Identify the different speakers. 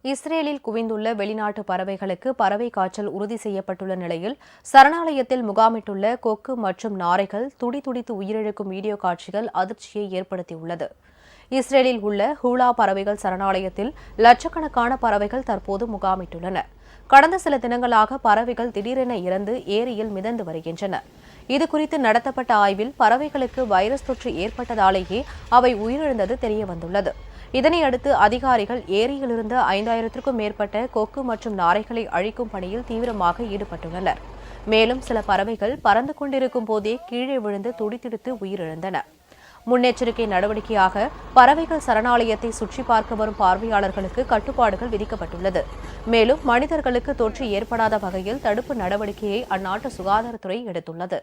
Speaker 1: இஸ்ரேலில் குவிந்துள்ள வெளிநாட்டு பறவைகளுக்கு பறவை காய்ச்சல் உறுதி செய்யப்பட்டுள்ள நிலையில் சரணாலயத்தில் முகாமிட்டுள்ள கொக்கு மற்றும் நாரைகள் துடிதுடித்து உயிரிழக்கும் வீடியோ காட்சிகள் அதிர்ச்சியை ஏற்படுத்தியுள்ளது. இஸ்ரேலில் உள்ள ஹூலா பறவைகள் சரணாலயத்தில் லட்சக்கணக்கான பறவைகள் தற்போது முகாமிட்டுள்ளன. கடந்த சில தினங்களாக பறவைகள் திடீரென இறந்து ஏரியில் மிதந்து வருகின்றன. இதுகுறித்து நடத்தப்பட்ட ஆய்வில் பறவைகளுக்கு வைரஸ் தொற்று ஏற்பட்டதாலேயே அவை உயிரிழந்தது தெரியவந்துள்ளது. இதனையடுத்து அதிகாரிகள் ஏரியிலிருந்து 5000க்கும் மேற்பட்ட கொக்கு மற்றும் நாரைகளை அழிக்கும் பணியில் தீவிரமாக ஈடுபட்டுள்ளனர். மேலும் சில பறவைகள் பறந்து கொண்டிருக்கும் போதே கீழே விழுந்து துடிதுடித்து உயிரிழந்தன. முன்னெச்சரிக்கை நடவடிக்கையாக பறவைகள் சரணாலயத்தை சுற்றி பார்க்க வரும் பார்வையாளர்களுக்கு கட்டுப்பாடுகள் விதிக்கப்பட்டுள்ளது. மேலும் மனிதர்களுக்கு தொற்று ஏற்படாத வகையில் தடுப்பு நடவடிக்கையை அந்நாட்டு சுகாதாரத்துறை எடுத்துள்ளது.